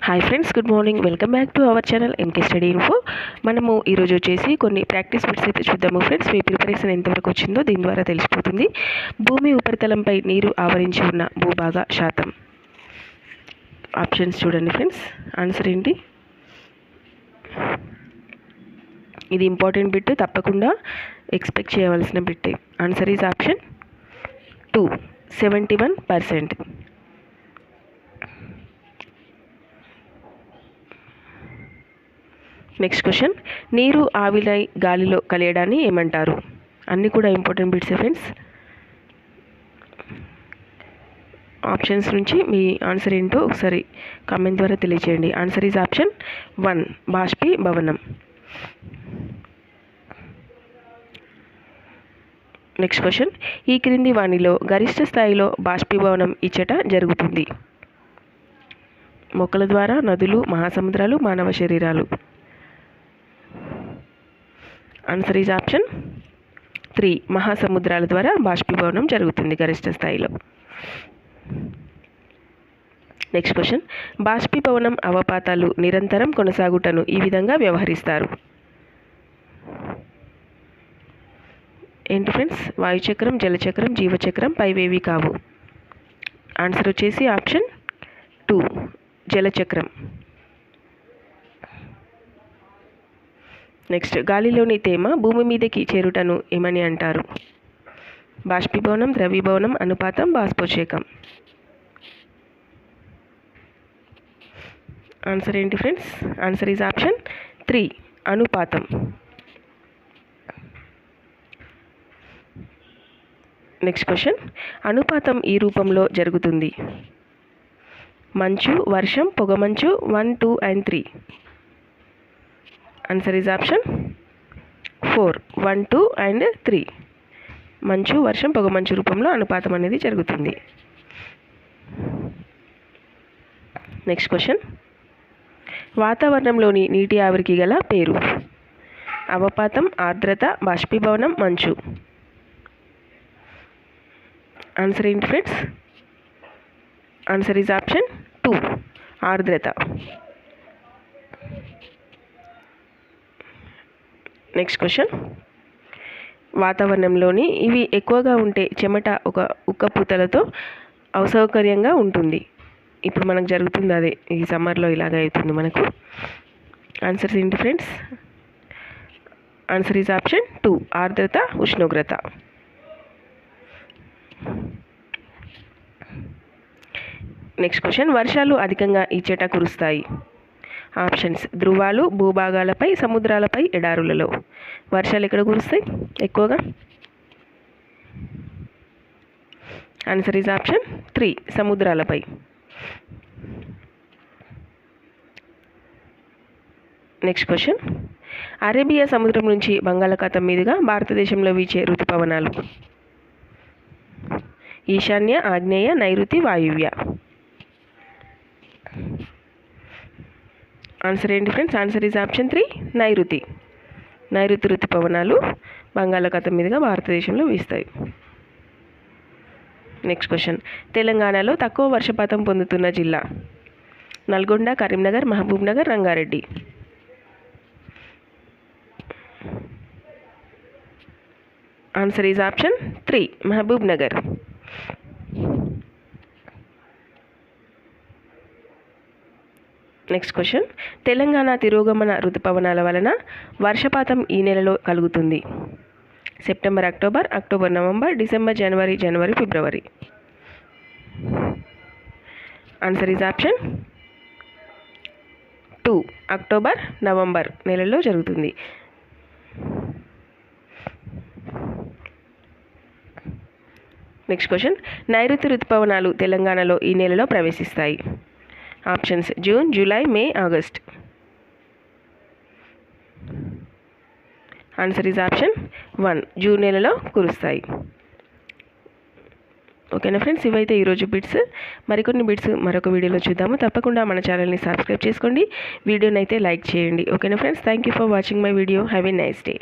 Hi friends, good morning. Welcome back to our channel MK study info. మనము ఈరోజు వచ్చేసి కొన్ని ప్రాక్టీస్ బిట్స్ అయితే చూద్దాము ఫ్రెండ్స్. మీ ప్రిపరేషన్ ఎంతవరకు వచ్చిందో దీని ద్వారా తెలిసిపోతుంది. భూమి ఉపరితలంపై నీరు ఆవరించి ఉన్న భూభాగ శాతం. ఆప్షన్స్ చూడండి ఫ్రెండ్స్. ఆన్సర్ ఏంటి? ఇది ఇంపార్టెంట్ బిట్, తప్పకుండా ఎక్స్పెక్ట్ చేయవలసిన బిట్టే. Answer is option 2, 71%. Next question, నీరు ఆవిరై గాలిలో కలియడాన్ని ఏమంటారు? అన్నీ కూడా ఇంపార్టెంట్ బిట్సే ఫ్రెండ్స్. ఆప్షన్స్ నుంచి మీ ఆన్సర్ ఏంటో ఒకసారి కామెంట్ ద్వారా తెలియచేయండి. ఆన్సర్ ఈజ్ ఆప్షన్ 1, బాష్పీభవనం. నెక్స్ట్ క్వశ్చన్, ఈ క్రింది వానిలో గరిష్ట స్థాయిలో బాష్పీభవనం ఇచ్చట జరుగుతుంది? మొక్కల ద్వారా, నదులు, మహాసముద్రాలు, మానవ శరీరాలు. ఆన్సర్ ఈజ్ ఆప్షన్ 3, మహాసముద్రాల ద్వారా బాష్పీభవనం జరుగుతుంది గరిష్ట స్థాయిలో. నెక్స్ట్ క్వశ్చన్, బాష్పీభవనం అవపాతాలు నిరంతరం కొనసాగుటను ఈ విధంగా వ్యవహరిస్తారు? ఏంటి ఫ్రెండ్స్? వాయుచక్రం, జలచక్రం, జీవచక్రం, పైవేవి కావు. ఆన్సర్ వచ్చేసి ఆప్షన్ 2, జలచక్రం. నెక్స్ట్, గాలిలోని తేమ భూమి మీదకి చేరుటను ఏమని అంటారు? బాష్పీభవనం, ద్రవీభవనం, అనుపాతం, బాష్పోచ్ఛేకం. ఆన్సర్ ఏంటి ఫ్రెండ్స్? ఆన్సర్ ఈజ్ ఆప్షన్ 3, అనుపాతం. నెక్స్ట్ క్వశ్చన్, అనుపాతం ఈ రూపంలో జరుగుతుంది? మంచు, వర్షం, పొగమంచు, 1, 2 and 3. Answer is option 4, 1, 2 and 3. మంచు, వర్షం, పొగమంచు రూపంలో అనుపాతం అనేది జరుగుతుంది. నెక్స్ట్ క్వశ్చన్, వాతావరణంలోని నీటి ఆవిరికి గల పేరు? అవపాతం, ఆర్ద్రత, బాష్పీభవనం, మంచు. ఆన్సర్ ఏంటి ఫ్రెండ్స్? ఆన్సర్ ఈజ్ ఆప్షన్ 2, ఆర్ద్రత. నెక్స్ట్ క్వశ్చన్, వాతావరణంలోని ఇవి ఎక్కువగా ఉంటే చెమట ఒక ఉక్కపూతలతో అసౌకర్యంగా ఉంటుంది. ఇప్పుడు మనకు జరుగుతుంది అదే, ఈ సమ్మర్లో ఇలాగ అవుతుంది మనకు. ఆన్సర్స్ ఏంటి ఫ్రెండ్స్? ఆన్సర్ ఈజ్ ఆప్షన్ 2, ఆర్ద్రత, ఉష్ణోగ్రత. నెక్స్ట్ క్వశ్చన్, వర్షాలు అధికంగా ఇచ్చట కురుస్తాయి? ఆప్షన్స్: ధృవాలు, భూభాగాలపై, సముద్రాలపై, ఎడారులలో. వర్షాలు ఎక్కడ కురుస్తాయి ఎక్కువగా? ఆన్సర్ ఈజ్ ఆప్షన్ 3, సముద్రాలపై. నెక్స్ట్ క్వశ్చన్, అరేబియా సముద్రం నుంచి బంగాళాఖాతం మీదుగా భారతదేశంలో వీచే ఋతుపవనాలు? ఈశాన్య, ఆగ్నేయ, నైరుతి, వాయువ్య. ఆన్సర్ ఏంటి ఫ్రెండ్స్? ఆన్సర్ ఈజ్ ఆప్షన్ 3, నైరుతి. నైరుతి ఋతుపవనాలు బంగాళాఖాతం మీదుగా భారతదేశంలో వీస్తాయి. నెక్స్ట్ క్వశ్చన్, తెలంగాణలో తక్కువ వర్షపాతం పొందుతున్న జిల్లా? Nalgonda, Karimnagar, Mahbubnagar, Rangareddy. Answer is option 3, Mahbubnagar. Next question, Telangana తిరోగమన ఋతుపవనాల వలన వర్షపాతం ఈ నెలలో కలుగుతుంది? September, October, October, November, December, జనవరి, జనవరి, ఫిబ్రవరి. Answer is option 2, October, November నెలల్లో జరుగుతుంది. నెక్స్ట్ క్వశ్చన్, నైరుతి ఋతుపవనాలు తెలంగాణలో ఈ నెలలో ప్రవేశిస్తాయి? Options: June, July, May, August. Answer is option 1, June నెలలో కురుస్తాయి. ఓకేనా ఫ్రెండ్స్, ఇవైతే ఈరోజు బిట్స్. మరికొన్ని బిట్స్ మరొక వీడియోలో చూద్దాము. తప్పకుండా మన ఛానల్ని సబ్స్క్రైబ్ చేసుకోండి, వీడియోని అయితే లైక్ చేయండి. ఓకేనా friends, thank you for watching my video. Have a nice day.